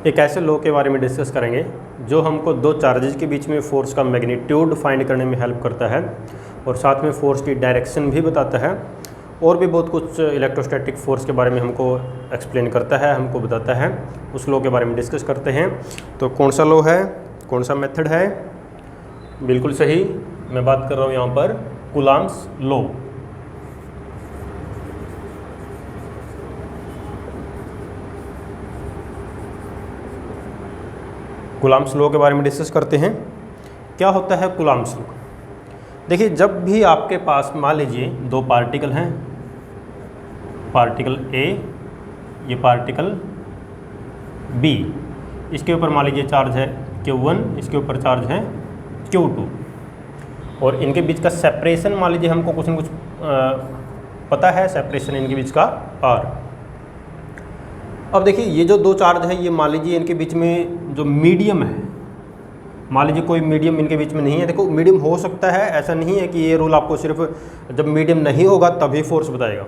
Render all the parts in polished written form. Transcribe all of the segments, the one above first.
एक ऐसे लॉ के बारे में डिस्कस करेंगे जो हमको दो चार्जेज के बीच में फोर्स का मैग्नीट्यूड फाइंड करने में हेल्प करता है और साथ में फोर्स की डायरेक्शन भी बताता है और भी बहुत कुछ इलेक्ट्रोस्टैटिक फोर्स के बारे में हमको एक्सप्लेन करता है, हमको बताता है। उस लॉ के बारे में डिस्कस करते हैं। तो कौन सा लॉ है, कौन सा मेथड है? बिल्कुल सही, मैं बात कर रहा हूँ यहाँ पर कूलॉम्स लॉ। कूलॉम्स लॉ के बारे में डिस्कस करते हैं। क्या होता है कूलॉम्स लॉ? देखिए, जब भी आपके पास मान लीजिए दो पार्टिकल हैं, पार्टिकल ए, ये पार्टिकल बी, इसके ऊपर मान लीजिए चार्ज है Q1, इसके ऊपर चार्ज है Q2 और इनके बीच का सेपरेशन मान लीजिए हमको कुछ न कुछ पता है, सेपरेशन इनके बीच का R। अब देखिए, ये जो दो चार्ज है ये मान लीजिए इनके बीच में जो मीडियम है, मान लीजिए कोई मीडियम इनके बीच में नहीं है। देखो, मीडियम हो सकता है, ऐसा नहीं है कि ये रूल आपको सिर्फ जब मीडियम नहीं होगा तभी फोर्स बताएगा।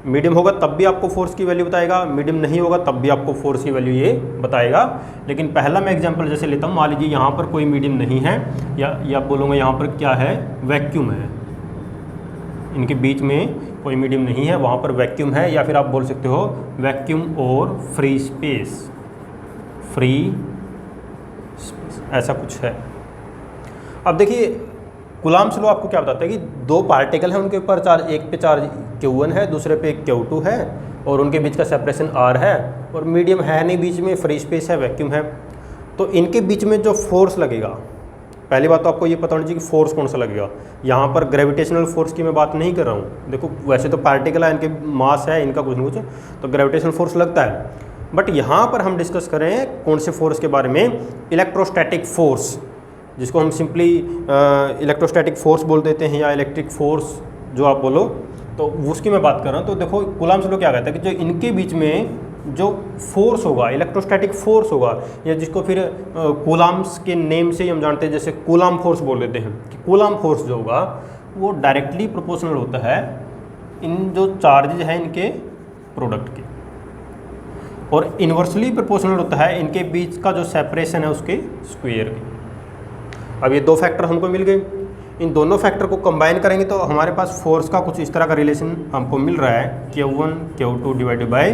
मीडियम होगा तब भी आपको फोर्स की वैल्यू बताएगा, मीडियम नहीं होगा तब भी आपको फोर्स की वैल्यू ये बताएगा। लेकिन पहला मैं एग्जांपल जैसे लेता हूँ, मान लीजिए यहाँ पर कोई मीडियम नहीं है या बोलूँगा यहाँ पर क्या है, वैक्यूम है। इनके बीच में कोई मीडियम नहीं है, वहाँ पर वैक्यूम है, या फिर आप बोल सकते हो वैक्यूम और फ्री स्पेस, ऐसा कुछ है। अब देखिए, कूलॉम्स लॉ आपको क्या बताता है कि दो पार्टिकल हैं, उनके ऊपर चार्ज, एक पे चार्ज Q1 है, दूसरे पे Q2 है और उनके बीच का सेपरेशन R है और मीडियम है नहीं बीच में, फ्री स्पेस है, वैक्यूम है। तो इनके बीच में जो फोर्स लगेगा, पहली बात तो आपको ये पता होनी चाहिए कि फोर्स कौन सा लगेगा। यहाँ पर ग्रेविटेशनल फोर्स की मैं बात नहीं कर रहा हूँ। देखो, वैसे तो पार्टिकल है, इनके मास है, इनका कुछ न कुछ, तो ग्रेविटेशनल फोर्स लगता है। बट यहाँ पर हम डिस्कस करें कौन से फोर्स के बारे में, इलेक्ट्रोस्टैटिक फोर्स, जिसको हम सिंपली इलेक्ट्रोस्टैटिक फोर्स बोल देते हैं या इलेक्ट्रिक फोर्स जो आप बोलो, तो उसकी मैं बात कर रहा हूँ। तो देखो, कूलॉम्स लॉ क्या कहता है कि जो इनके बीच में जो फोर्स होगा, इलेक्ट्रोस्टैटिक फोर्स होगा, या जिसको फिर कूलॉम्स के नेम से ही हम जानते हैं, जैसे कूलॉम फोर्स बोल देते हैं, कि कूलॉम फोर्स जो होगा वो डायरेक्टली प्रोपोर्शनल होता है इन जो चार्जेज हैं इनके प्रोडक्ट के, और इन्वर्सली प्रोपोर्शनल होता है इनके बीच का जो सेपरेशन है उसके स्क्वायर के। अब ये दो फैक्टर हमको मिल गए, इन दोनों फैक्टर को कंबाइन करेंगे तो हमारे पास फोर्स का कुछ इस तरह का रिलेशन हमको मिल रहा है, Q1 Q2 divided by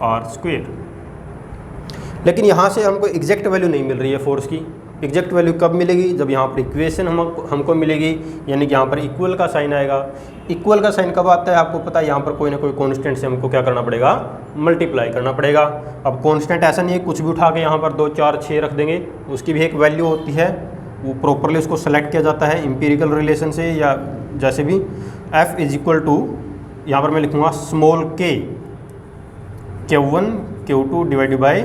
R square. लेकिन यहाँ से हमको एग्जैक्ट वैल्यू नहीं मिल रही है फोर्स की। एग्जैक्ट वैल्यू कब मिलेगी? जब यहाँ पर इक्वेशन हमको मिलेगी, यानी कि यहाँ पर इक्वल का साइन आएगा। इक्वल का साइन कब आता है आपको पता है, यहाँ पर कोई ना कोई कॉन्स्टेंट से हमको क्या करना पड़ेगा, मल्टीप्लाई करना पड़ेगा। अब कॉन्स्टेंट ऐसा नहीं है कुछ भी उठा के यहाँ पर 2 4 6 रख देंगे, उसकी भी एक वैल्यू होती है, वो प्रॉपरली उसको सेलेक्ट किया जाता है एम्पिरिकल रिलेशन से या जैसे भी। F इज इक्वल टू, यहाँ पर मैं लिखूँगा small k, Q1 Q2 divided by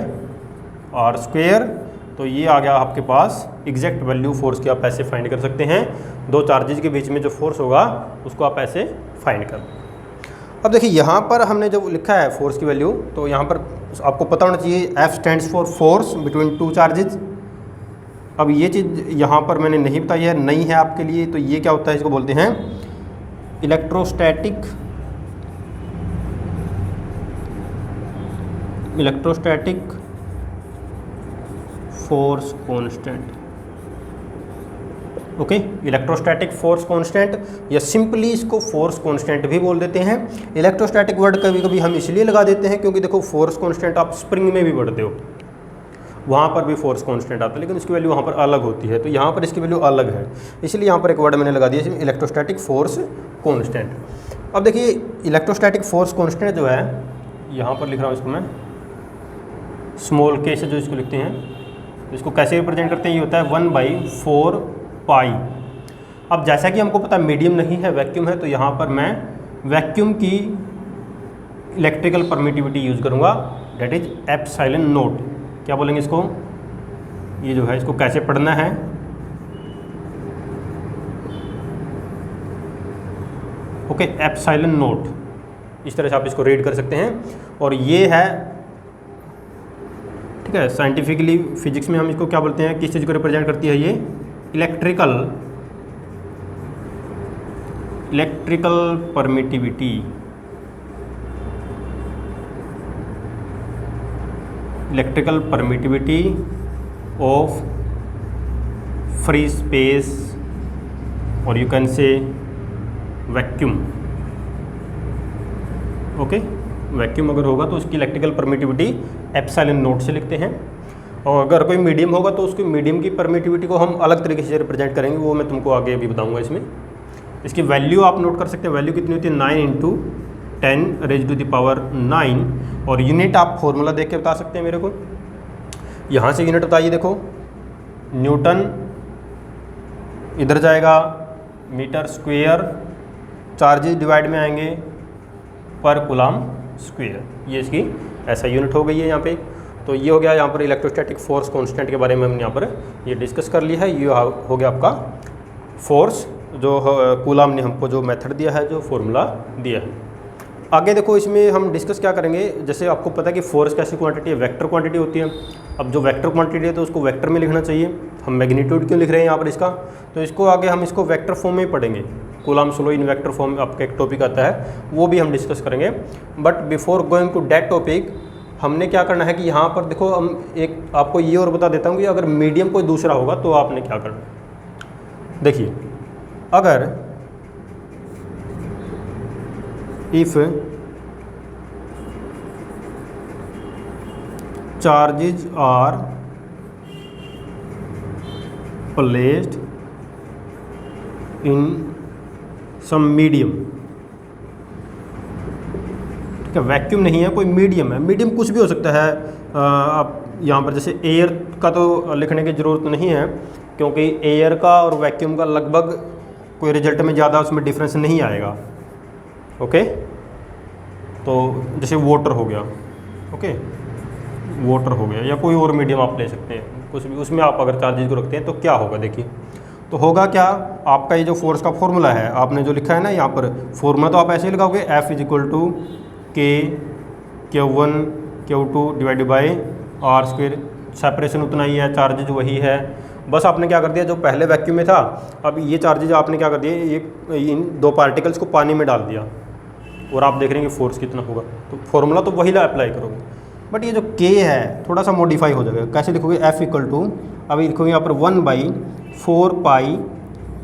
R square. तो ये आ गया आपके पास एग्जैक्ट वैल्यू फोर्स की। आप ऐसे फाइंड कर सकते हैं, दो चार्जेज के बीच में जो फोर्स होगा उसको आप ऐसे फाइंड कर। अब देखिए, यहाँ पर हमने जब लिखा है फोर्स की वैल्यू, तो यहाँ पर आपको पता होना चाहिए F stands for force between two charges. अब ये चीज़ यहाँ पर मैंने नहीं बताई है, नई है आपके लिए। तो ये क्या होता है, इसको बोलते हैं electrostatic force constant. Okay, electrostatic force constant, या सिंपली इसको फोर्स कांस्टेंट भी बोल देते हैं। इलेक्ट्रोस्टैटिक वर्ड कभी कभी हम इसलिए लगा देते हैं क्योंकि देखो, फोर्स कांस्टेंट आप स्प्रिंग में भी पढ़ते हो, वहाँ पर भी फोर्स कांस्टेंट आता है, लेकिन उसकी वैल्यू वहाँ पर अलग होती है। तो यहाँ पर इसकी वैल्यू अलग है, इसलिए यहाँ पर एक वर्ड मैंने लगा दिया, इलेक्ट्रोस्टैटिक फोर्स कांस्टेंट। अब देखिए, इलेक्ट्रोस्टैटिक फोर्स कांस्टेंट जो है, यहाँ पर लिख रहा हूँ इसको मैं स्मॉल k से जो इसको लिखते हैं, इसको कैसे रिप्रेजेंट करते हैं, ये होता है 1/4 पाई। अब जैसा कि हमको पता मीडियम नहीं है, वैक्यूम है, तो यहाँ पर मैं वैक्यूम की इलेक्ट्रिकल परमिटिविटी यूज़ करूँगा, डेट इज एप्सिलॉन नॉट। क्या बोलेंगे इसको, ये जो है इसको कैसे पढ़ना है, ओके, एप्सिलॉन नॉट, इस तरह से आप इसको रीड कर सकते हैं। और ये है, ठीक है, साइंटिफिकली फिजिक्स में हम इसको क्या बोलते हैं, किस चीज़ को रिप्रेजेंट करती है, ये electrical permittivity. Electrical permittivity of free space और you can say vacuum. Okay, vacuum अगर होगा तो उसकी इलेक्ट्रिकल परमिटिविटी एप्सिलॉन नॉट से लिखते हैं, और अगर कोई मीडियम होगा तो उसकी मीडियम की परमिटिविटी को हम अलग तरीके से रिप्रेजेंट करेंगे, वो मैं तुमको आगे अभी बताऊंगा। इसमें इसकी वैल्यू आप नोट कर सकते हैं, वैल्यू कितनी होती है 9 × 10⁻⁹ और यूनिट आप फॉर्मूला देख के बता सकते हैं मेरे को। यहाँ से यूनिट बताइए, देखो न्यूटन, इधर जाएगा मीटर स्क्वेयर, चार्जेस डिवाइड में आएंगे पर कूलम स्क्वेयर, ये इसकी ऐसा यूनिट हो गई है यहाँ पे। तो ये हो गया यहाँ पर इलेक्ट्रोस्टैटिक फोर्स कांस्टेंट के बारे में हमने यहाँ पर ये डिस्कस कर लिया है। ये हो गया आपका फोर्स, जो कूलम ने हमको जो मेथड दिया है, जो फॉर्मूला दिया है। आगे देखो इसमें हम डिस्कस क्या करेंगे, जैसे आपको पता है कि फोर्स कैसी क्वांटिटी है, वेक्टर क्वांटिटी होती है। अब जो वेक्टर क्वांटिटी है तो उसको वेक्टर में लिखना चाहिए। हम मैग्नीट्यूड क्यों लिख रहे हैं यहाँ पर इसका, तो इसको आगे हम इसको वेक्टर फॉर्म में ही पढ़ेंगे। Coulomb's law in vector form आपका एक टॉपिक आता है, वो भी हम डिस्कस करेंगे। But before going to that topic हमने क्या करना है कि यहाँ पर देखो, हम एक आपको ये और बता देता हूँ कि अगर मीडियम कोई दूसरा होगा तो आपने क्या करना है। देखिए, अगर if charges are placed in some medium, ठीक है, वैक्यूम नहीं है, कोई मीडियम है। मीडियम कुछ भी हो सकता है। आप यहाँ पर जैसे एयर का तो लिखने की ज़रूरत नहीं है, क्योंकि एयर का और वैक्यूम का लगभग कोई रिजल्ट में ज़्यादा उसमें डिफरेंस नहीं आएगा। ओके, तो जैसे वाटर हो गया, ओके, वाटर हो गया, या कोई और मीडियम आप ले सकते हैं, कुछ भी उसमें आप अगर चार्जेस को रखते हैं तो क्या होगा, देखिए तो होगा क्या, आपका ये जो फोर्स का फॉर्मूला है आपने जो लिखा है ना यहाँ पर, फॉर्मूला तो आप ऐसे ही लगाओगे, F = K Q1 Q2 divided by R²। Separation उतना ही है, चार्जेज वही है, बस आपने क्या कर दिया, जो पहले वैक्यूम में था, अब ये चार्जेज आपने क्या कर दिया, ये इन दो पार्टिकल्स को पानी में डाल दिया, और आप देख रहे हैं कि फोर्स कितना होगा। तो फॉर्मूला तो वही अप्लाई करोगे, बट ये जो K है थोड़ा सा मॉडिफाई हो जाएगा। कैसे लिखोगे, F = अभी लिखोगे यहाँ पर 1/4π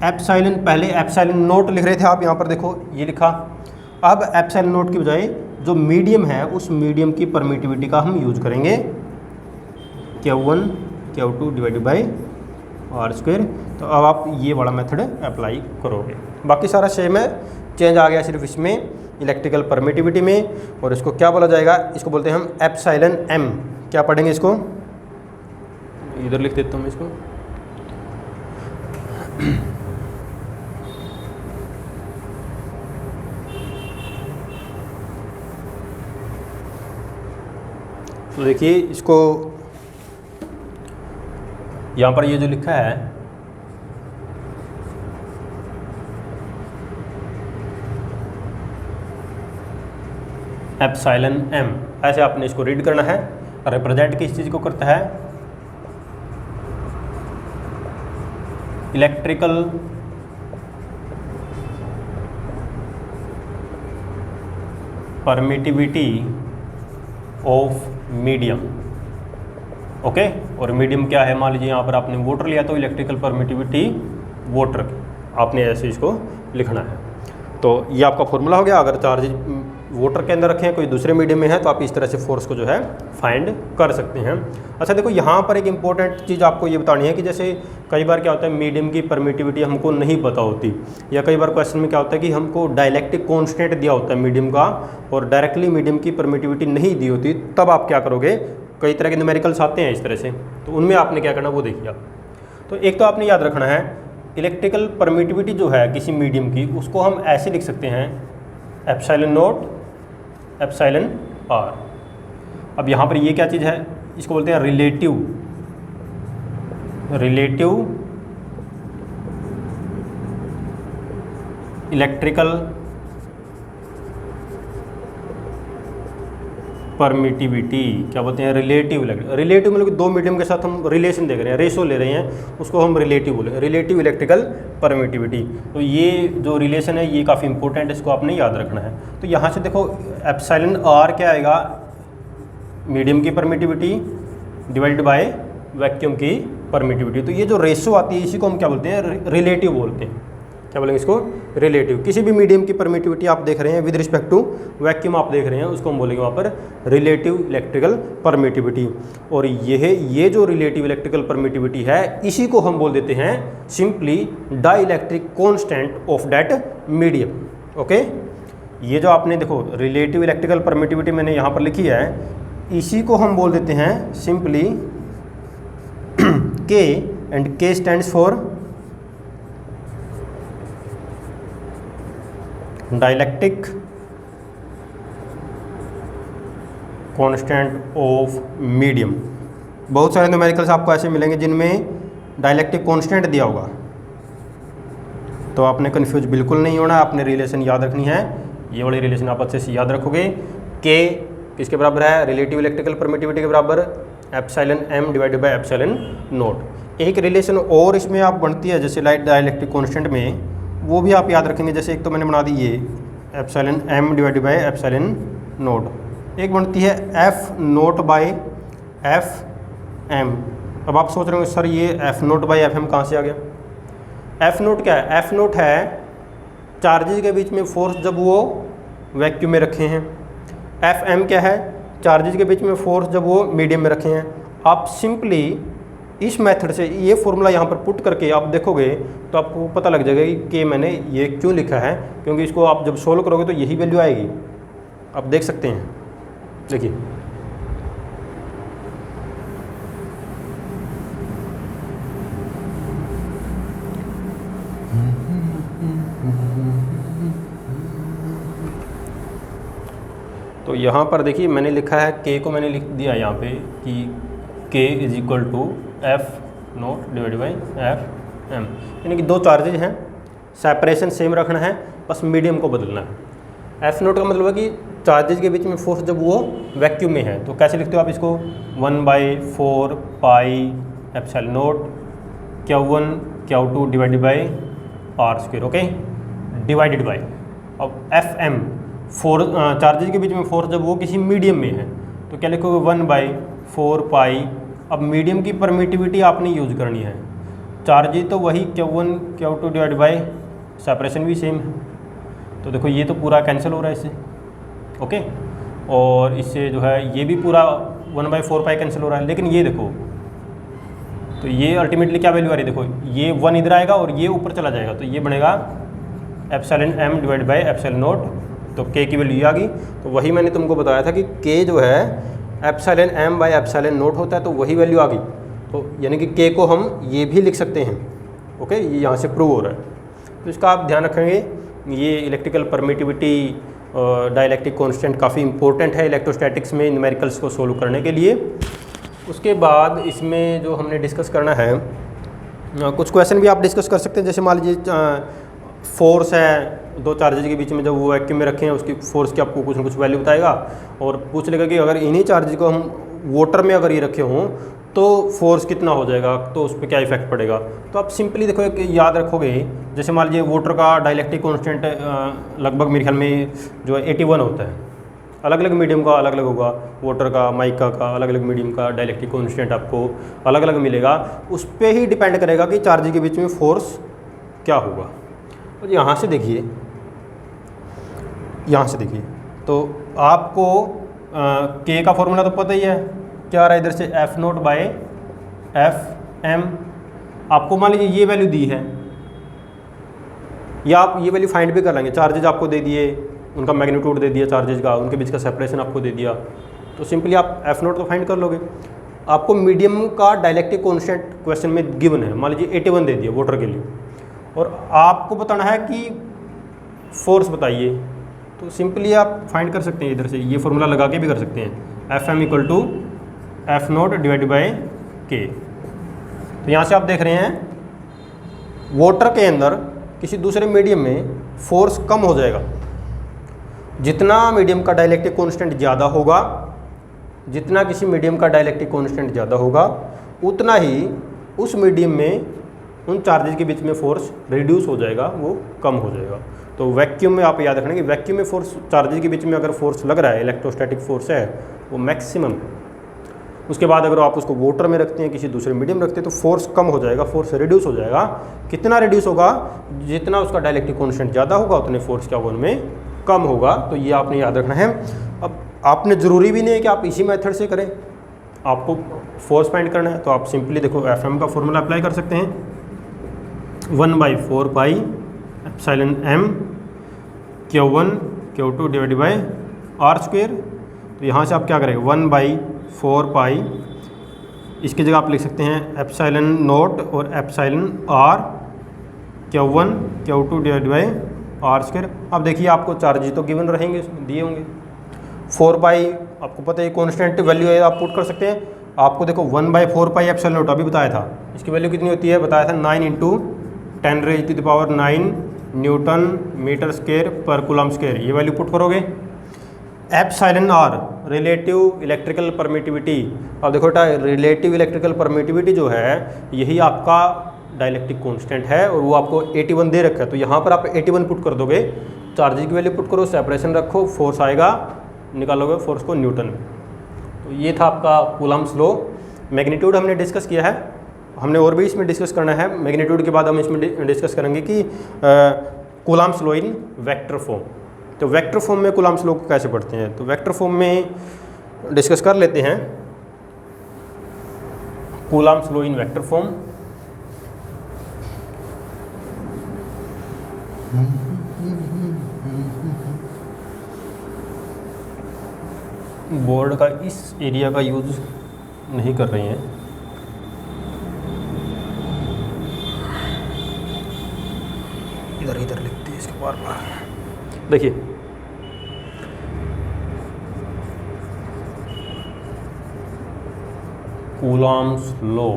एप्सिलॉन, पहले एप्सिलॉन नोट लिख रहे थे आप, यहाँ पर देखो ये लिखा। अब एप्सिलॉन नोट की बजाय जो मीडियम है उस मीडियम की परमिटिविटी का हम यूज करेंगे, Q1 Q2 divided by R²। तो अब आप ये वाला मेथड अप्लाई करोगे, बाकी सारा सेम है, चेंज आ गया सिर्फ इसमें इलेक्ट्रिकल परमिटिविटी में। और इसको क्या बोला जाएगा, इसको बोलते हैं हम एप्सिलॉन m। क्या पढ़ेंगे इसको, इधर लिख देता हूँ इसको, तो देखिए इसको यहाँ पर ये जो लिखा है एप्सिलॉन m, ऐसे आपने इसको रीड करना है। रिप्रेजेंट किस चीज़ को करता है, electrical permittivity of medium. Okay, और मीडियम क्या है, मान लीजिए यहाँ पर आपने वाटर लिया तो इलेक्ट्रिकल परमिटिविटी वाटर, आपने ऐसे इसको लिखना है। तो ये आपका फॉर्मूला हो गया। अगर चार्जेज वाटर के अंदर रखें, कोई दूसरे मीडियम में है, तो आप इस तरह से फोर्स को जो है फाइंड कर सकते हैं। अच्छा देखो, यहाँ पर एक इंपॉर्टेंट चीज़ आपको ये बतानी है कि जैसे कई बार क्या होता है, मीडियम की परमिटिविटी हमको नहीं पता होती, या कई बार क्वेश्चन में क्या होता है कि हमको डायलेक्ट्रिक कांस्टेंट दिया होता है मीडियम का, और डायरेक्टली मीडियम की परमिटिविटी नहीं दी होती, तब आप क्या करोगे, कई तरह के न्यूमेरिकल्स आते हैं इस तरह से, तो उनमें आपने क्या करना वो देखिए आप। तो एक तो आपने याद रखना है, इलेक्ट्रिकल परमिटिविटी जो है किसी मीडियम की, उसको हम ऐसे लिख सकते हैं, एप्सिलॉन नॉट एप्सिलॉन r। अब यहाँ पर ये क्या चीज़ है, इसको बोलते हैं रिलेटिव इलेक्ट्रिकल परमिटिविटी। क्या बोलते हैं, रिलेटिव मतलब कि दो मीडियम के साथ हम रिलेशन देख रहे हैं, रेशो ले रहे हैं, उसको हम रिलेटिव बोले, रिलेटिव इलेक्ट्रिकल परमिटिविटी। तो ये जो रिलेशन है ये काफ़ी इंपॉर्टेंट है, इसको आपने याद रखना है। तो यहाँ से देखो एप्सिलॉन r क्या आएगा, मीडियम की परमिटिविटी डिवाइडेड बाय वैक्यूम की परमिटिविटी। तो ये जो रेशो आती है इसी को हम क्या बोलते हैं, रिलेटिव बोलते हैं। क्या बोलेंगे इसको, रिलेटिव। किसी भी मीडियम की परमिटिविटी आप देख रहे हैं विद रिस्पेक्ट टू वैक्यूम आप देख रहे हैं, उसको हम बोलेंगे वहाँ पर रिलेटिव इलेक्ट्रिकल परमिटिविटी। और ये जो रिलेटिव इलेक्ट्रिकल परमिटिविटी है इसी को हम बोल देते हैं simply dielectric constant of that medium. Okay, ये जो आपने देखो रिलेटिव इलेक्ट्रिकल परमिटिविटी मैंने यहाँ पर लिखी है, इसी को हम बोल देते हैं simply K, and K stands for dielectric constant of medium. बहुत सारे न्यूमेरिकल्स आपको ऐसे मिलेंगे जिनमें डाइलेक्ट्रिक कांस्टेंट दिया होगा, तो आपने कंफ्यूज बिल्कुल नहीं होना, आपने रिलेशन याद रखनी है। ये वाली रिलेशन आप अच्छे से याद रखोगे। K किसके बराबर है, रिलेटिव इलेक्ट्रिकल परमिटिविटी के बराबर epsilon m divided by epsilon naught. एक रिलेशन और इसमें आप बनती है जैसे लाइट डाइलेक्ट्रिक कांस्टेंट में, वो भी आप याद रखेंगे। जैसे एक तो मैंने बना दी ये epsilon m divided by epsilon naught, एक बनती है f naught by F m। अब आप सोच रहे हो सर ये f naught by F m कहाँ से आ गया। f नॉट क्या है, f नॉट है चार्जेज के बीच में फोर्स जब वो वैक्यूम में रखे हैं। एफ m क्या है, चार्जेज के बीच में फोर्स जब वो मीडियम में रखे हैं। आप सिंपली इस मेथड से ये फॉर्मूला यहाँ पर पुट करके आप देखोगे तो आपको पता लग जाएगा कि मैंने ये क्यों लिखा है, क्योंकि इसको आप जब सोल्व करोगे तो यही वैल्यू आएगी। आप देख सकते हैं, देखिए तो यहाँ पर देखिए मैंने लिखा है K को मैंने लिख दिया यहाँ पे कि K is equal to F naught divide by F M, यानी कि दो चार्जेज हैं, सेपरेशन सेम रखना है, बस मीडियम को बदलना है। एफ नॉट का मतलब है कि चार्जेज के बीच में फोर्स जब वो वैक्यूम में है, तो कैसे लिखते हो आप इसको 1/4 pi epsilon naught Q1 Q2 divided by R square. Okay, divided by अब एफ एम फोर्स, चार्जेज के बीच में फोर्स जब वो किसी मीडियम में है तो क्या लिखोगे 1/4 पाई। अब मीडियम की परमिटिविटी आपने यूज करनी है, चार्जेज तो वही Q1 Q2 divide by separation भी सेम है, तो देखो ये तो पूरा कैंसिल हो रहा है इससे। ओके, और इससे जो है ये भी पूरा 1/4 पाई कैंसिल हो रहा है। लेकिन ये देखो तो ये अल्टीमेटली क्या वैल्यू आ रही है, देखो ये 1 इधर आएगा और ये ऊपर चला जाएगा, तो ये बनेगा epsilon m divide by epsilon not. तो K की वैल्यू आ गई। तो वही मैंने तुमको बताया था कि K जो है epsilon m by epsilon not होता है, तो वही वैल्यू आ गई। तो यानी कि K को हम ये भी लिख सकते हैं। ओके, ये यहाँ से प्रूव हो रहा है। तो इसका आप ध्यान रखेंगे, ये इलेक्ट्रिकल परमिटिविटी डाइलेक्ट्रिक कांस्टेंट काफ़ी इंपॉर्टेंट है इलेक्ट्रोस्टैटिक्स में न्यूमेरिकल्स को सोल्व करने के लिए। उसके बाद इसमें जो हमने डिस्कस करना है, कुछ क्वेश्चन भी आप डिस्कस कर सकते हैं। जैसे मान लीजिए फोर्स है दो चार्जेज के बीच में, जब वो वैक्यूम में रखे हैं उसकी फोर्स की आपको कुछ ना कुछ वैल्यू बताएगा, और पूछ लेगा कि अगर इन्हीं चार्जेज को हम वाटर में अगर ये रखे हों तो फोर्स कितना हो जाएगा, तो उस पर क्या इफेक्ट पड़ेगा। तो आप सिंपली देखो एक याद रखोगे, जैसे मान लीजिए वाटर का डाइलेक्ट्रिक कांस्टेंट लगभग मेरे ख्याल में जो है 81 होता है। अलग अलग मीडियम का अलग अलग होगा, वाटर का माइका का अलग अलग मीडियम का डाइलेक्ट्रिक कांस्टेंट आपको अलग अलग मिलेगा। उस पर ही डिपेंड करेगा कि चार्जेज के बीच में फोर्स क्या होगा। और यहाँ से देखिए, यहाँ से देखिए तो आपको K का फॉर्मूला तो पता ही है, क्या आ रहा है इधर से F naught by F M. आपको मान लीजिए ये वैल्यू दी है, या आप ये वैल्यू फाइंड भी कर लेंगे। चार्जेज आपको दे दिए, उनका मैग्नीट्यूड दे दिया चार्जेज का, उनके बीच का सेपरेशन आपको दे दिया, तो सिंपली आप एफ नॉट तो फाइंड कर लोगे। आपको मीडियम का डाइलेक्ट्रिक कांस्टेंट क्वेश्चन में गिवन है, मान लीजिए 81 दे दिया वाटर के लिए, और आपको बताना है कि फोर्स बताइए, तो सिंपली आप फाइंड कर सकते हैं इधर से, ये फॉर्मूला लगा के भी कर सकते हैं। F M equal to F naught divide by K. तो यहाँ से आप देख रहे हैं वाटर के अंदर किसी दूसरे मीडियम में फोर्स कम हो जाएगा। जितना मीडियम का डाइलेक्ट्रिक कांस्टेंट ज़्यादा होगा, जितना किसी मीडियम का डाइलेक्ट्रिक कांस्टेंट ज़्यादा होगा, उतना ही उस मीडियम में उन चार्जेज के बीच में फोर्स रिड्यूस हो जाएगा, वो कम हो जाएगा। तो वैक्यूम में आप याद रखना कि वैक्यूम में फोर्स, चार्जेज के बीच में अगर फोर्स लग रहा है, इलेक्ट्रोस्टैटिक फोर्स है वो मैक्सिमम। उसके बाद अगर आप उसको वाटर में रखते हैं, किसी दूसरे मीडियम में रखते हैं, तो फोर्स कम हो जाएगा, फोर्स रिड्यूस हो जाएगा। कितना रिड्यूस होगा? जितना उसका डाइलेक्ट्रिक कांस्टेंट ज़्यादा होगा उतने फोर्स क्या होगा उनमें कम होगा। तो ये आपने याद रखना है। अब आपने ज़रूरी भी नहीं है कि आप इसी मेथड से करें, आपको फोर्स फाइंड करना है तो आप सिंपली देखो FM का फॉर्मूला अप्लाई कर सकते हैं, 1/4 pi epsilon m Q1 Q2 divide by r square. तो यहाँ से आप क्या करेंगे, 1/4 पाई, इसकी जगह आप लिख सकते हैं एप्सिलॉन नोट और epsilon r Q1 Q2 divide by r square. अब देखिए आपको चार्जेस तो गिवन रहेंगे, दिए होंगे। 4 पाई आपको पता है कॉन्स्टेंट वैल्यू है, आप पुट कर सकते हैं। आपको देखो 1/4 पाई एप्सिलॉन नोट अभी बताया था, इसकी वैल्यू कितनी होती है बताया था, 9 × 10⁻⁹ न्यूटन मीटर स्क्वायर पर कूलम स्क्वायर। ये वैल्यू पुट करोगे। Epsilon r relative electrical permittivity, अब देखो बेटा रिलेटिव इलेक्ट्रिकल परमिटिविटी जो है यही आपका डाइलेक्ट्रिक कांस्टेंट है और वो आपको 81 दे रखा है। तो यहाँ पर आप 81 पुट कर दोगे, चार्जेस की वैल्यू पुट करो, सेपरेशन रखो, फोर्स आएगा, निकालोगे फोर्स को न्यूटन में। तो ये था आपका कूलम्स लॉ। मैग्नीट्यूड हमने डिस्कस किया है, हमने और भी इसमें डिस्कस करना है। मैग्नीट्यूड के बाद हम इसमें डिस्कस करेंगे कि Coulomb's law in vector form. तो वेक्टर फॉर्म में कूलम्स लॉ को कैसे पढ़ते हैं, तो वेक्टर फॉर्म में डिस्कस कर लेते हैं Coulomb's law in vector form. Board का इस एरिया का यूज़ नहीं कर रही हैं, इधर इधर लिखते हैं इसके बार बार। देखिए Coulomb's law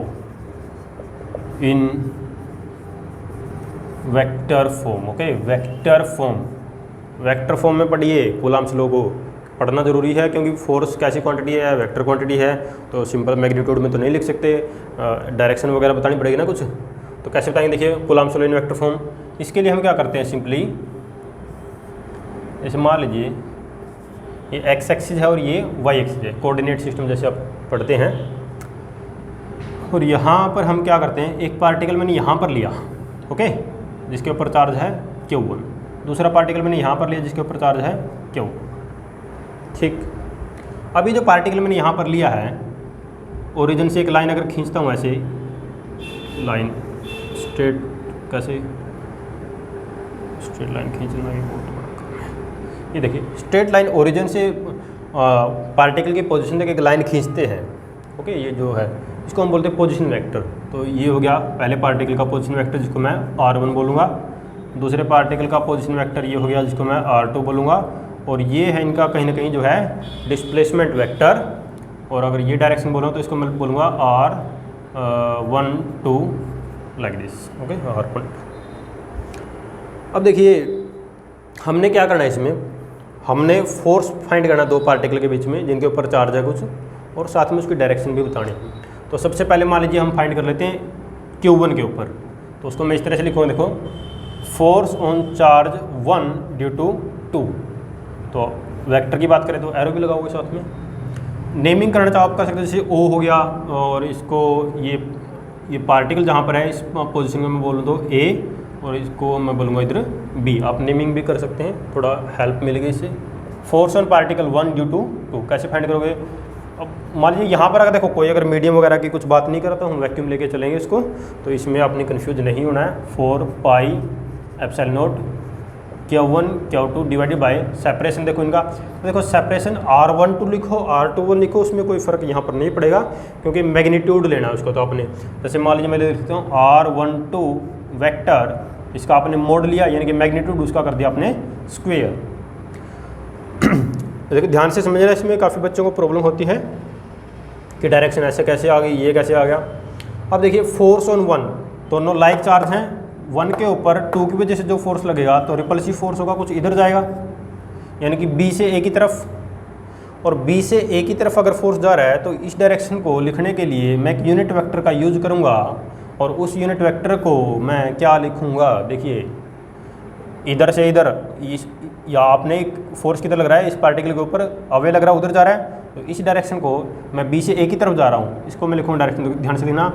in vector form. Okay, vector form, vector form में पढ़िए कूलम्स लॉ को, पढ़ना ज़रूरी है क्योंकि फोर्स कैसी क्वांटिटी है, वेक्टर क्वांटिटी है। तो सिंपल मैग्नीट्यूड में तो नहीं लिख सकते, डायरेक्शन वगैरह बतानी पड़ेगी ना कुछ, तो कैसे बताएंगे। देखिए Coulomb's law in vector form, इसके लिए हम क्या करते हैं, सिंपली जैसे मान लीजिए ये एक्स एक्सिस है और ये वाई एक्सिस है, कोऑर्डिनेट सिस्टम जैसे आप पढ़ते हैं। और यहाँ पर हम क्या करते हैं, एक पार्टिकल मैंने यहाँ पर लिया, ओके, जिसके ऊपर चार्ज है Q1, दूसरा पार्टिकल मैंने यहाँ पर लिया जिसके ऊपर चार्ज है Q। ठीक, अभी जो पार्टिकल मैंने यहाँ पर लिया है, ओरिजिन से एक लाइन अगर खींचता हूँ ऐसे, लाइन स्ट्रेट, कैसे स्ट्रेट लाइन खींचना है बहुत बड़ा काम है। ये देखिए स्ट्रेट लाइन ओरिजिन से पार्टिकल की पोजीशन तक एक लाइन खींचते हैं, ओके, ये जो है इसको हम बोलते हैं पोजीशन वेक्टर। तो ये हो गया पहले पार्टिकल का पोजीशन वेक्टर जिसको मैं r1 बोलूँगा, दूसरे पार्टिकल का पोजीशन वेक्टर ये हो गया जिसको मैं r2 बोलूँगा, और ये है इनका कहीं ना कहीं जो है डिस्प्लेसमेंट वेक्टर। और अगर ये डायरेक्शन बोलूँ तो इसको मैं बोलूँगा r1 2 like this, okay, r1। अब देखिए हमने क्या करना है, इसमें हमने फोर्स फाइंड करना दो पार्टिकल के बीच में जिनके ऊपर चार्ज है कुछ, और साथ में उसकी डायरेक्शन भी बतानी है। तो सबसे पहले मान लीजिए हम फाइंड कर लेते हैं Q1 के ऊपर, तो उसको मैं इस तरह से लिखूँगा, देखो force on charge 1 due to 2। तो वेक्टर की बात करें तो एरो भी लगाओगे साथ में। नेमिंग करना चाहो आप कर सकते हैं, जैसे O हो गया, और इसको ये पार्टिकल जहाँ पर है इस पोजीशन में मैं बोलूँ तो A, और इसको मैं बोलूँगा इधर B। आप नेमिंग भी कर सकते हैं, थोड़ा हेल्प मिलेगी इससे। Force on particle 1 due to 2 कैसे फाइंड करोगे। अब मान लीजिए यहाँ पर अगर देखो कोई अगर मीडियम वगैरह की कुछ बात नहीं कर रहा तो हम वैक्यूम लेके चलेंगे इसको, तो इसमें आपने कन्फ्यूज नहीं होना है। 4 pi epsilon note Q1 Q2 divided by separation, देखो इनका, तो देखो सेपरेशन R12 लिखो R21 लिखो, उसमें कोई फ़र्क यहाँ पर नहीं पड़ेगा क्योंकि मैग्नीट्यूड लेना है उसको। तो आपने जैसे मान लीजिए मैं लिखता हूँ R12 वेक्टर, इसका आपने मोड लिया यानी कि मैग्नीट्यूड उसका कर दिया आपने स्क्वेयर। देखिए ध्यान से समझना, इसमें काफ़ी बच्चों को प्रॉब्लम होती है कि डायरेक्शन ऐसे कैसे आ गई, ये कैसे आ गया। अब देखिए फोर्स ऑन 1, दोनों लाइक चार्ज हैं, 1 के ऊपर 2 की वजह से जो फोर्स लगेगा तो रिपल्सिव फोर्स होगा कुछ इधर जाएगा, यानी कि B से A की तरफ, और B से A की तरफ अगर फोर्स जा रहा है तो इस डायरेक्शन को लिखने के लिए मैं एक यूनिट वेक्टर का यूज करूँगा और उस यूनिट वेक्टर को मैं क्या लिखूँगा, देखिए इधर से इधर या आपने एक फोर्स किधर लग रहा है, इस पार्टिकल के ऊपर अवे लग रहा है, उधर जा रहा है, तो इस डायरेक्शन को मैं बी से ए की तरफ जा रहा हूँ, इसको मैं लिखूँगा डायरेक्शन, ध्यान से लिखना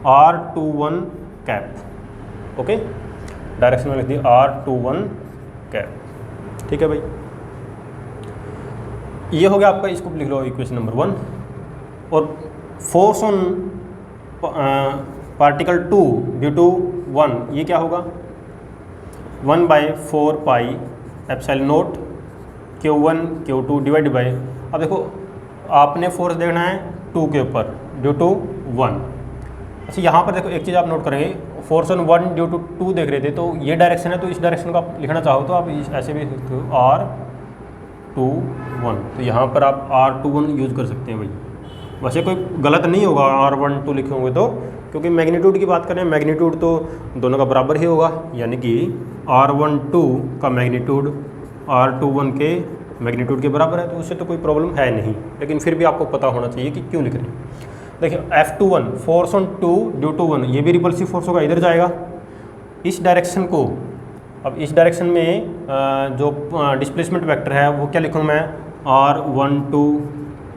R21 कैप। ओके, डायरेक्शन में लिख दी R21 कैप। ठीक है भाई, ये हो गया आपका, इसको लिख लो इक्वेशन नंबर 1। और force on particle 2 due to 1, ये क्या होगा 1/4 pi epsilon naught Q1 Q2 divide by, अब देखो आपने फोर्स देखना है 2 के ऊपर ड्यू टू 1। अच्छा यहाँ पर देखो एक चीज़ आप नोट करेंगे, फोर्स ऑन 1 ड्यू टू 2 देख रहे थे, तो ये डायरेक्शन है, तो इस डायरेक्शन को आप लिखना चाहो तो आप ऐसे भी लिखते हो R21, तो यहाँ पर आप R21 यूज़ कर सकते हैं भाई। वैसे कोई गलत नहीं होगा R12 लिखे होंगे तो, क्योंकि मैग्नीट्यूड की बात करें, मैग्नीट्यूड तो दोनों का बराबर ही होगा, यानी कि R12 का मैग्नीट्यूड R21 के मैग्नीट्यूड के बराबर है, तो उससे तो कोई प्रॉब्लम है नहीं, लेकिन फिर भी आपको पता होना चाहिए कि क्यों लिख रहे हैं। देखिए F21 force on 2 due to 1, ये भी रिपल्सिव फोर्स होगा, इधर जाएगा इस डायरेक्शन को। अब इस डायरेक्शन में जो डिस्प्लेसमेंट वेक्टर है वो क्या लिखूँ मैं, R12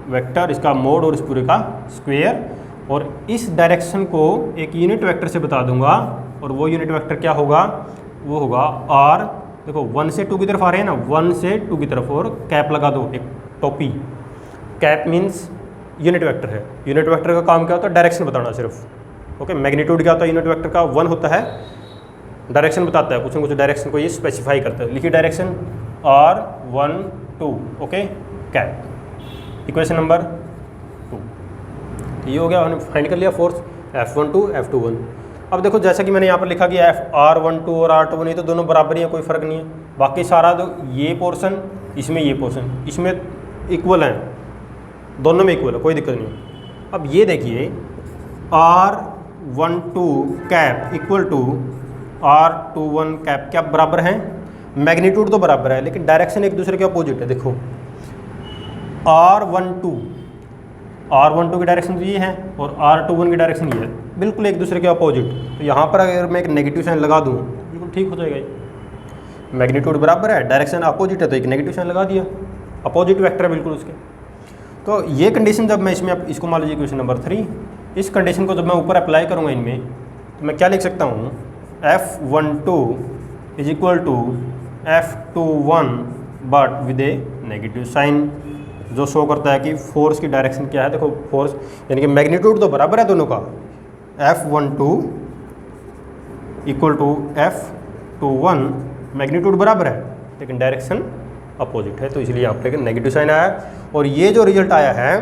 वेक्टर, इसका मोड और इस पूरे का स्क्वायर, और इस डायरेक्शन को एक यूनिट वेक्टर से बता दूंगा, और वो यूनिट वेक्टर क्या होगा, वो होगा R, देखो 1 से 2 की तरफ आ रहे हैं ना, 1 से 2 की तरफ, और कैप लगा दो, एक टोपी। कैप मीन्स यूनिट वेक्टर है। यूनिट वेक्टर का काम क्या होता है, डायरेक्शन बताना सिर्फ। ओके, मैग्नीट्यूड क्या होता है यूनिट वेक्टर का, 1 होता है, डायरेक्शन बताता है, कुछ न कुछ डायरेक्शन को ये स्पेसिफाई करता है। लिखिए direction R12, okay, cap. Equation number 2 ये हो गया, हमने फाइंड कर लिया फोर्स F12 F21। अब देखो जैसा कि मैंने यहाँ पर लिखा कि R12 और R21 ये तो दोनों बराबर ही है, कोई फ़र्क नहीं है। बाकी सारा तो ये पोर्शन इसमें, ये पोर्शन इसमें इक्वल है, दोनों में इक्वल है, कोई दिक्कत नहीं। अब ये देखिए R12 cap equal to R21 cap, क्या बराबर हैं, मैग्नीट्यूड तो बराबर है, लेकिन डायरेक्शन एक दूसरे के अपोजिट है। देखो R12 की डायरेक्शन तो ये है और R21 की डायरेक्शन ये है, बिल्कुल एक दूसरे के अपोजिट। तो यहाँ पर अगर मैं एक नेगेटिव साइन लगा दूँ बिल्कुल ठीक हो जाएगा ये। मैग्नीट्यूड बराबर है, डायरेक्शन अपोजिट है, तो एक नेगेटिव साइन लगा दिया, अपोजिट वेक्टर है बिल्कुल उसके। तो ये कंडीशन जब मैं इसमें, इसको मान लीजिए क्वेश्चन नंबर 3, इस कंडीशन को जब मैं ऊपर अप्लाई करूँगा इनमें, तो मैं क्या लिख सकता हूँ, F12 is equal to F21 but with a negative sign, जो शो करता है कि फोर्स की डायरेक्शन क्या है। देखो फोर्स यानी कि मैग्नीट्यूड तो बराबर है दोनों का, F12 equal to F21, magnitude बराबर है लेकिन डायरेक्शन अपोजिट है, तो इसलिए यहाँ पर नेगेटिव साइन आया। और ये जो रिजल्ट आया है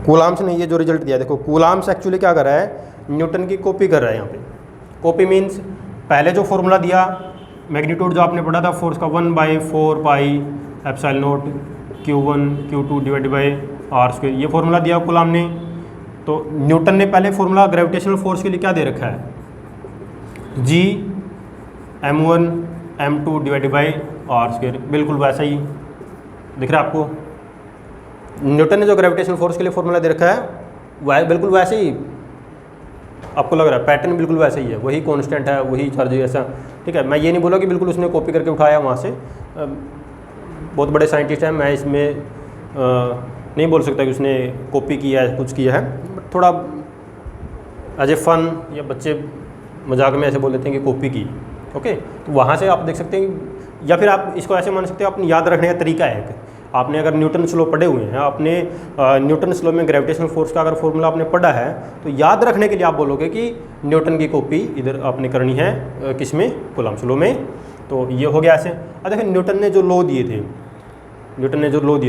कूलाम्स ने, ये जो रिजल्ट दिया, देखो कूलाम्स एक्चुअली क्या कर रहा है, न्यूटन की कॉपी कर रहा है। यहाँ पे कॉपी मीन्स पहले जो फॉर्मूला दिया, मैग्नीट्यूड जो आपने पढ़ा था फोर्स का 1/4 pi epsilon naught Q1 Q2 divide by R², ये फॉर्मूला दिया कूलाम ने। तो न्यूटन ने पहले फॉर्मूला ग्रेविटेशनल फोर्स के लिए क्या दे रखा है, G m1 m2 divide by R², बिल्कुल वैसा ही दिख रहा है आपको। न्यूटन ने जो ग्रेविटेशनल फोर्स के लिए फॉर्मूला दे रखा है वह बिल्कुल वैसे ही आपको लग रहा है, पैटर्न बिल्कुल वैसे ही है, वही कांस्टेंट है, वही चार्ज ऐसा। ठीक है, मैं ये नहीं बोला कि बिल्कुल उसने कॉपी करके उठाया वहाँ से, बहुत बड़े साइंटिस्ट हैं, मैं इसमें नहीं बोल सकता कि उसने कॉपी किया है, कुछ किया है, बट थोड़ा एज ए फन या बच्चे मजाक में ऐसे बोल देते हैं कि कॉपी की। ओके, तो वहाँ से आप देख सकते हैं, या फिर आप इसको ऐसे मान सकते हैं, अपनी याद रखने का तरीका है। आपने अगर न्यूटन स्लो पढ़े हुए हैं, आपने न्यूटन स्लो में ग्रेविटेशनल फोर्स का अगर फॉर्मूला आपने पढ़ा है, तो याद रखने के लिए आप बोलोगे कि न्यूटन की कॉपी इधर आपने करनी है, किस में, कूलाम स्लो में। तो ये हो गया ऐसे। अब देखिए न्यूटन ने जो लॉ दिए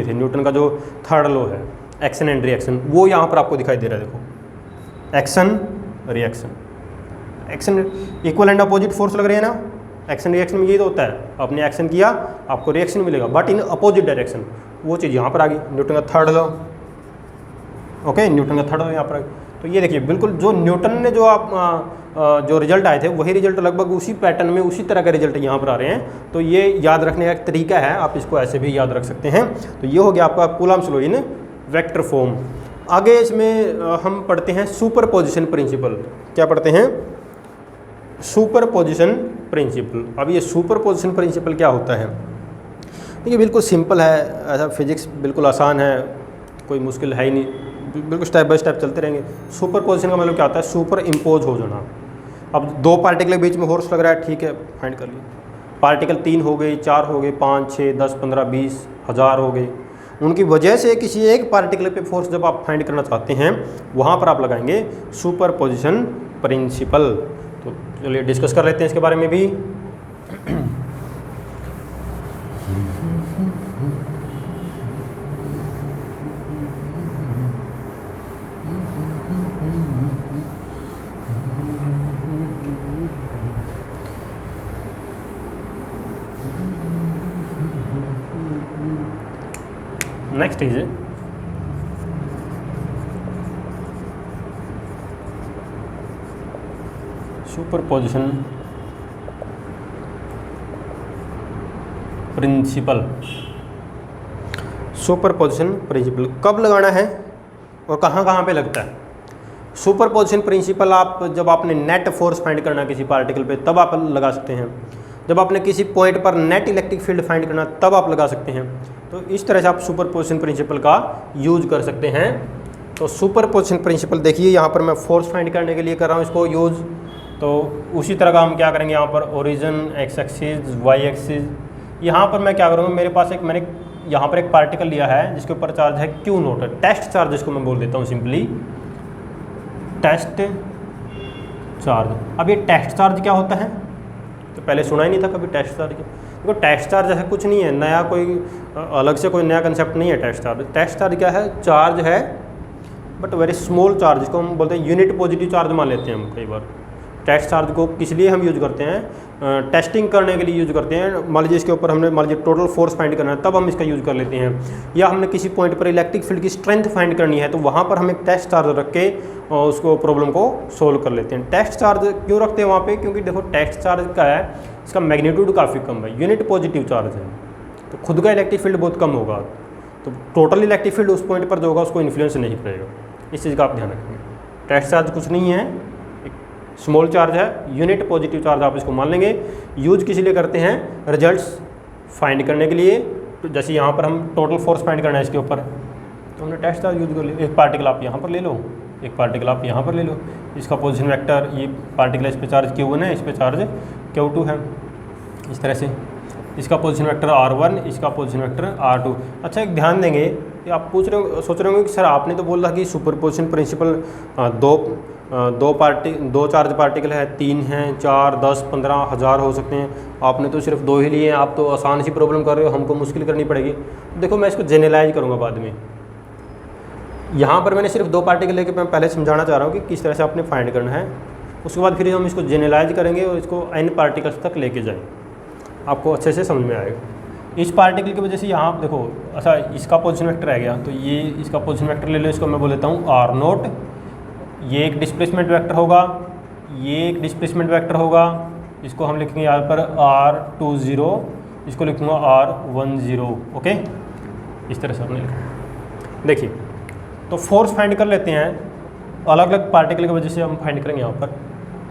थे, न्यूटन का जो थर्ड लॉ है एक्शन एंड रिएक्शन, वो यहाँ पर आपको दिखाई दे रहा है। देखो action reaction, action equal and opposite force लग रहे हैं ना, एक्शन रिएक्शन में यही तो होता है, आपने एक्शन किया आपको रिएक्शन मिलेगा, बट इन अपोजिट डायरेक्शन। वो चीज़ यहाँ पर आ गई, न्यूटन का थर्ड लॉ। ओके, न्यूटन का थर्ड लॉ यहाँ पर आ गई। तो ये देखिए बिल्कुल जो न्यूटन ने जो रिजल्ट आए थे वही रिजल्ट लगभग उसी पैटर्न में, उसी तरह का रिजल्ट यहाँ पर आ रहे हैं। तो ये याद रखने का एक तरीका है, आप इसको ऐसे भी याद रख सकते हैं। तो ये हो गया आपका coulombs law in vector form. आगे इसमें हम पढ़ते हैं सुपरपोजिशन प्रिंसिपल। क्या पढ़ते हैं? Superposition principle. अब ये सुपरपोजिशन प्रिंसिपल क्या होता है? देखिए बिल्कुल सिंपल है, ऐसा फिजिक्स बिल्कुल आसान है, कोई मुश्किल है ही नहीं, बिल्कुल स्टेप बाय स्टेप चलते रहेंगे। सुपरपोजिशन का मतलब क्या होता है? सुपर इम्पोज हो जाना। अब दो पार्टिकल के बीच में फोर्स लग रहा है, ठीक है, फाइंड कर लिए। पार्टिकल 3 हो गए, 4 हो गए, 5, 6, 10, 15, 20, 1000 हो गए। उनकी वजह से किसी एक पार्टिकल पे फोर्स जब आप फाइंड करना चाहते हैं, वहाँ पर आप लगाएंगे सुपरपोजिशन प्रिंसिपल। तो चलिए डिस्कस कर लेते हैं इसके बारे में भी। Next is superposition principle. Superposition principle कब लगाना है और कहाँ कहाँ पे लगता है? सुपरपोजिशन प्रिंसिपल आप जब आपने नेट फोर्स फाइंड करना किसी पार्टिकल पे तब आप लगा सकते हैं। जब आपने किसी पॉइंट पर नेट इलेक्ट्रिक फील्ड फाइंड करना तब आप लगा सकते हैं। तो इस तरह से आप सुपरपोजिशन प्रिंसिपल का यूज कर सकते हैं। तो सुपरपोजिशन प्रिंसिपल देखिए, यहाँ पर मैं फोर्स फाइंड करने के लिए कर रहा हूँ इसको यूज़। तो उसी तरह का हम क्या करेंगे, यहाँ पर origin, X axis, Y axis. यहाँ पर मैं क्या करूँगा, मेरे पास मैंने यहाँ पर एक पार्टिकल लिया है जिसके ऊपर चार्ज है क्यू नोट, टेस्ट चार्ज जिसको मैं बोल देता हूँ सिंपली, टेस्ट चार्ज। अब ये टेस्ट चार्ज क्या होता है? तो पहले सुना ही नहीं था कभी टेस्ट चार्ज के। देखो टेस्ट चार्ज ऐसा कुछ नहीं है नया, कोई अलग से कोई नया कंसेप्ट नहीं है टेस्ट चार्ज। टेस्ट चार्ज क्या है? चार्ज है बट वेरी स्मॉल चार्ज, जिसको हम बोलते हैं यूनिट पॉजिटिव चार्ज मान लेते हैं हम कई बार। टेस्ट चार्ज को किस लिए हम यूज करते हैं? टेस्टिंग करने के लिए यूज करते हैं। मान लीजिए इसके ऊपर हमने मान लीजिए टोटल फोर्स फाइंड करना है, तब हम इसका यूज कर लेते हैं। या हमने किसी पॉइंट पर इलेक्ट्रिक फील्ड की स्ट्रेंथ फाइंड करनी है, तो वहाँ पर हम एक टेस्ट चार्ज रख के उसको प्रॉब्लम को सोल्व कर लेते हैं। टेस्ट चार्ज क्यों रखते हैं वहाँ पे? क्योंकि देखो टेस्ट चार्ज का है, इसका मैग्नीट्यूड काफ़ी कम है, यूनिट पॉजिटिव चार्ज है, तो खुद का इलेक्ट्रिक फील्ड बहुत कम होगा, तो टोटल इलेक्ट्रिक फील्ड उस पॉइंट पर जो होगा उसको इन्फ्लुएंस नहीं करेगा। इस चीज़ का आप ध्यान रखेंगे। टेस्ट चार्ज कुछ नहीं है, एक स्मॉल चार्ज है, यूनिट पॉजिटिव चार्ज आप इसको मान लेंगे। यूज किस लिए करते हैं? रिजल्ट्स फाइंड करने के लिए। तो जैसे यहाँ पर हम टोटल फोर्स फाइंड करना है इसके ऊपर, तो हमने टेस्ट चार्ज यूज कर लिया। एक पार्टिकल आप यहाँ पर ले लो, एक पार्टिकल आप यहाँ पर ले लो, इसका पोजीशन वेक्टर, ये पार्टिकल इस पे चार्ज Q1 है, इस पे चार्ज Q2 है, इस तरह से। इसका पोजीशन वेक्टर R1, इसका पोजीशन वेक्टर R2। अच्छा एक ध्यान देंगे कि आप सोच रहे होंगे कि सर आपने तो बोला कि सुपरपोजिशन प्रिंसिपल दो चार्ज पार्टिकल है, 3 हैं, 4, 10, 15, 1000 हो सकते हैं। आपने तो सिर्फ 2 ही लिए हैं, आप तो आसान सी प्रॉब्लम कर रहे हो, हमको मुश्किल करनी पड़ेगी। देखो मैं इसको जेनरलाइज करूँगा बाद में। यहाँ पर मैंने सिर्फ 2 पार्टिकल लेके मैं पहले समझाना चाह रहा हूँ कि किस तरह से आपने फाइंड करना है। उसके बाद फिर हम इसको जेनरलाइज करेंगे और इसको n पार्टिकल्स तक लेके जाएँ, आपको अच्छे से समझ में आएगा। इस पार्टिकल की वजह से यहाँ देखो, अच्छा इसका पोजीशन वेक्टर रह गया, तो ये इसका पोजीशन वेक्टर ले लो, इसको मैं बोल देता हूँ R0। ये एक डिस्प्लेसमेंट वेक्टर होगा, ये एक डिस्प्लेसमेंट वेक्टर होगा, इसको हम लिखेंगे यहाँ पर R20, इसको लिखूँगा R10। ओके, इस तरह से हमने लिखा। देखिए तो फोर्स फाइंड कर लेते हैं, अलग अलग पार्टिकल की वजह से हम फाइंड करेंगे। यहाँ पर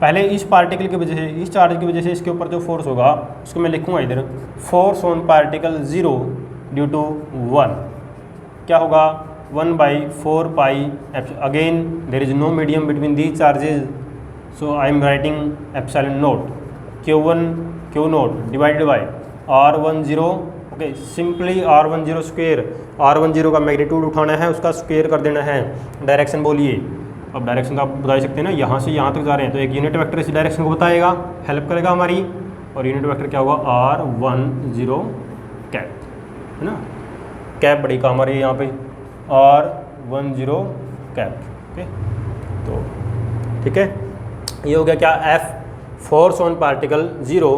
पहले इस पार्टिकल की वजह से, इस चार्ज की वजह से इसके ऊपर जो फोर्स होगा उसको मैं लिखूँगा इधर, force on particle 0 due to 1 क्या होगा? 1/4 pi. Again there is no medium between these charges, so I am writing epsilon naught Q naught divided by R10। Okay, simply R10 square, R10 का magnitude उठाना है, उसका square कर देना है। Direction बोलिए, अब डायरेक्शन का आप बता सकते हैं ना, यहाँ से यहाँ तक जा रहे हैं तो एक यूनिट वेक्टर इस डायरेक्शन को बताएगा, हेल्प करेगा हमारी। और यूनिट वेक्टर क्या होगा? R10 कैप, है ना, कैप बड़ी काम आ रही है यहाँ पे, R10 कैप। ओके, तो ठीक है, ये हो गया क्या? F force on particle 0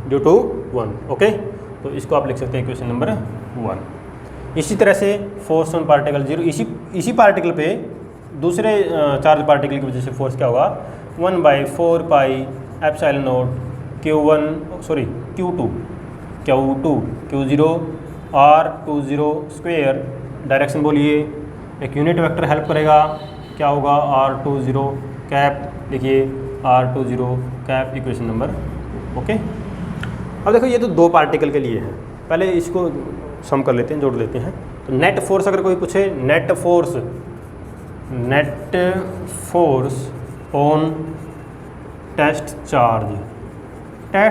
due to 1। Okay, तो इसको आप लिख सकते हैं क्वेश्चन नंबर 1। इसी तरह से फोर्स ऑन पार्टिकल 0, इसी पार्टिकल पे दूसरे चार्ज पार्टिकल की वजह से फोर्स क्या होगा? 1/4 pi epsilon note Q2 Q0 R20 square. Direction बोलिए एक यूनिट वेक्टर हेल्प करेगा, क्या होगा R20 कैप, देखिए R20 cap equation number. Okay, अब देखो ये तो दो पार्टिकल के लिए है, पहले इसको सम कर लेते हैं, जोड़ लेते हैं। तो नेट फोर्स अगर कोई पूछे, net force on test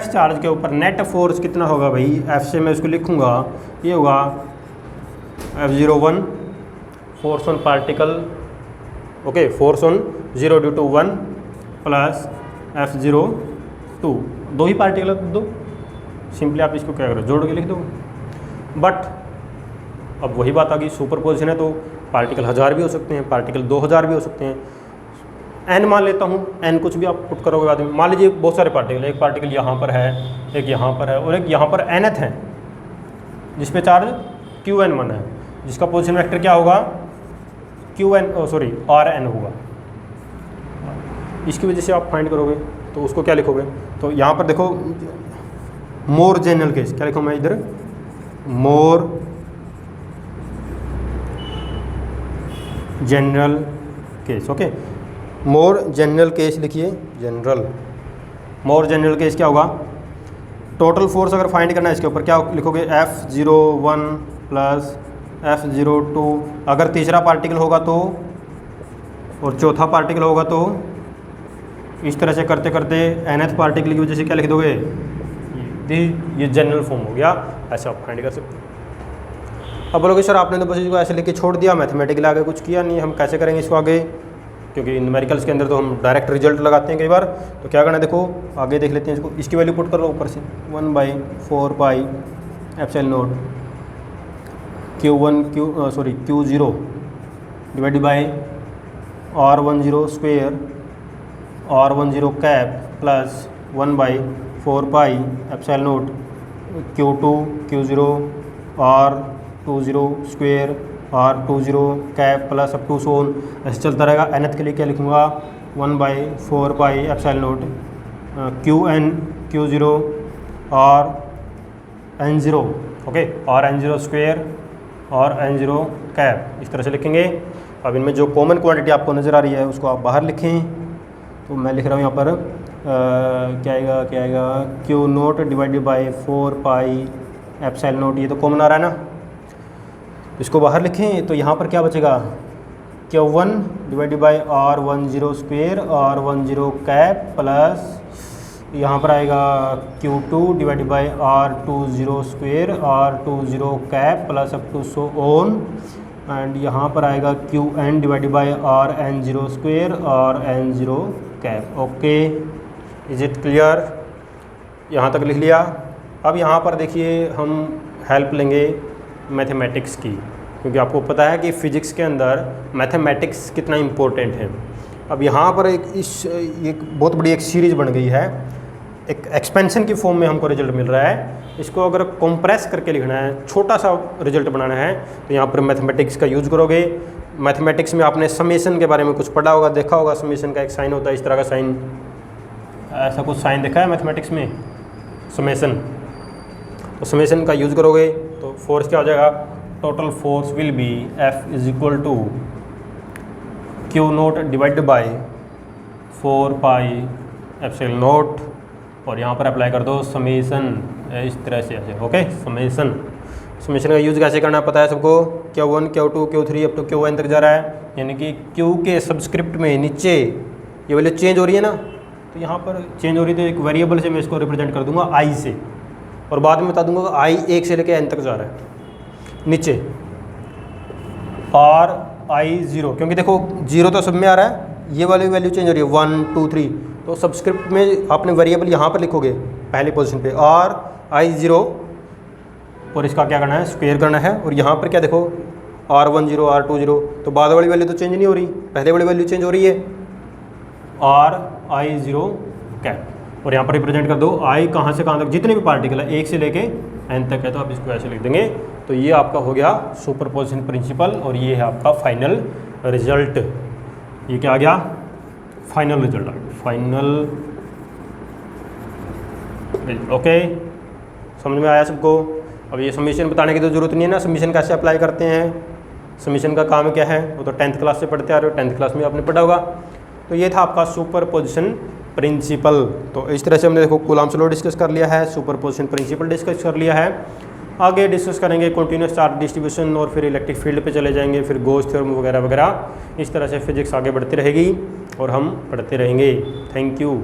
charge के ऊपर नेट फोर्स कितना होगा भाई, F से मैं इसको लिखूँगा, ये होगा F01 force on particle, okay, force on 0 due to 1 plus F02, दो ही पार्टिकल दो, सिंपली आप इसको क्या करो, जोड़ के लिख दो। बट अब वही बात आ गई, सुपरपोजिशन है तो पार्टिकल 1000 भी हो सकते हैं, पार्टिकल 2000 भी हो सकते हैं। n मान लेता हूँ, n कुछ भी आप पुट करोगे बाद में। मान लीजिए बहुत सारे पार्टिकल, एक पार्टिकल यहाँ पर है, एक यहाँ पर है और एक यहाँ पर nth है, जिस पे चार्ज Qn1 है, जिसका पोजीशन वेक्टर क्या होगा, Rn होगा। इसकी वजह से आप फाइंड करोगे तो उसको क्या लिखोगे, तो यहाँ पर देखो मोर जनरल केस, क्या लिखूँ मैं इधर, more general case. Okay, more general case लिखिए, मोर जनरल केस क्या होगा, टोटल फोर्स अगर फाइंड करना है इसके ऊपर क्या लिखोगे, F01 प्लस F02, अगर तीसरा पार्टिकल होगा तो और चौथा पार्टिकल होगा तो इस तरह से करते करते nth पार्टिकल की वजह से क्या लिख दोगे, ये जनरल फॉर्म हो गया, ऐसे आप फाइंड कर सकते हैं। अब बोलोगे सर आपने तो बस इसको ऐसे लेके छोड़ दिया, मैथमेटिकल आगे कुछ किया नहीं, हम कैसे करेंगे इसको आगे, क्योंकि न्यूमेरिकल्स के अंदर तो हम डायरेक्ट रिजल्ट लगाते हैं कई बार। तो क्या करना है, देखो आगे देख लेते हैं इसको, इसकी वैल्यू पुट कर लो ऊपर से, 1/4 pi epsilon naught Q0 divided by R10 square R10 cap plus 1/4 pi epsilon naught Q0 R20 square R20 cap plus up to so on, ऐसे चलता रहेगा। nth के लिए क्या लिखूँगा, 1/4 pi epsilon naught Q0 Rn0, okay, Rn0 square और N0 cap, इस तरह से लिखेंगे। अब इनमें जो कॉमन क्वांटिटी आपको नज़र आ रही है उसको आप बाहर लिखें, तो मैं लिख रहा हूँ यहाँ पर क्या आएगा Q0 divided by 4 pi epsilon not, ये तो कॉमन आ रहा है ना, इसको बाहर लिखें। तो यहाँ पर क्या बचेगा, Q1 divided by R10 square R10 cap plus यहाँ पर आएगा Q2 divided by R20 square R20 cap plus up to so on, and यहाँ पर आएगा Qn divided by Rn0 square Rn0 cap. Okay, is it clear, यहाँ तक लिख लिया। अब यहाँ पर देखिए हम हेल्प लेंगे मैथमेटिक्स की, क्योंकि आपको पता है कि फ़िज़िक्स के अंदर मैथमेटिक्स कितना इम्पोर्टेंट है। अब यहाँ पर एक बहुत बड़ी एक सीरीज़ बन गई है, एक एक्सपेंशन की फॉर्म में हमको रिजल्ट मिल रहा है। इसको अगर कंप्रेस करके लिखना है, छोटा सा रिजल्ट बनाना है, तो यहाँ पर मैथमेटिक्स का यूज़ करोगे। मैथमेटिक्स में आपने समेशन के बारे में कुछ पढ़ा होगा, देखा होगा, समेशन का एक साइन होता है, इस तरह का साइन, ऐसा कुछ साइन देखा है मैथमेटिक्स में, समेशन। तो समेशन का यूज़ करोगे तो फोर्स क्या हो जाएगा, total force will be F is equal to Q0 divided by 4 pi epsilon naught, और यहाँ पर अप्लाई कर दो समेशन, इस तरह से ऐसे। ओके, समेशन का यूज़ कैसे करना पता है सबको, Q1 Q2 Q3 up to Qn तक जा रहा है, यानी कि Q के सबस्क्रिप्ट में नीचे ये वैल्यू चेंज हो रही है ना, तो यहाँ पर चेंज हो रही है तो एक वेरिएबल से मैं इसको रिप्रेजेंट कर दूंगा I से, और बाद में बता दूंगा I 1 से लेकर N तक जा रहा है नीचे, और I0, क्योंकि देखो 0 तो सब में आ रहा है, ये वाली वैल्यू चेंज हो रही है 1 2 3, तो सबस्क्रिप्ट में आपने वेरिएबल यहाँ पर लिखोगे पहली पोजीशन पे, और I0, और इसका क्या करना है, स्क्वायर करना है। और यहाँ पर क्या देखो R10 R20, तो बाद वाली वैल्यू तो चेंज नहीं हो रही, पहले वाली वैल्यू चेंज हो रही है, और I0 कैप, और यहाँ पर रिप्रेजेंट कर दो I कहाँ से कहाँ तक, जितने भी पार्टिकल है 1 से लेके N तक है, तो आप इसको ऐसे लिख देंगे। तो ये आपका हो गया सुपरपोजिशन प्रिंसिपल, और ये है आपका फाइनल रिजल्ट। ये क्या आ गया, फाइनल रिजल्ट आ गया, फाइनल। ओके, समझ में आया सबको। अब ये समीशन बताने की तो ज़रूरत नहीं है ना, समीशन कैसे अप्लाई करते हैं, समीशन का काम क्या है वो तो 10th क्लास से पढ़ते आ रहे हो, 10th क्लास में आपने पढ़ा होगा। तो ये था आपका सुपरपोजिशन प्रिंसिपल। तो इस तरह से हमने देखो कूलम्ब्स लॉ डिस्कस कर लिया है, सुपरपोजिशन प्रिंसिपल डिस्कस कर लिया है। आगे डिस्कस करेंगे कंटिन्यूअस चार्ज डिस्ट्रीब्यूशन और फिर इलेक्ट्रिक फील्ड पे चले जाएंगे, फिर गोस थ्योरम वगैरह वगैरह। इस तरह से फिजिक्स आगे बढ़ती रहेगी और हम पढ़ते रहेंगे। Thank you.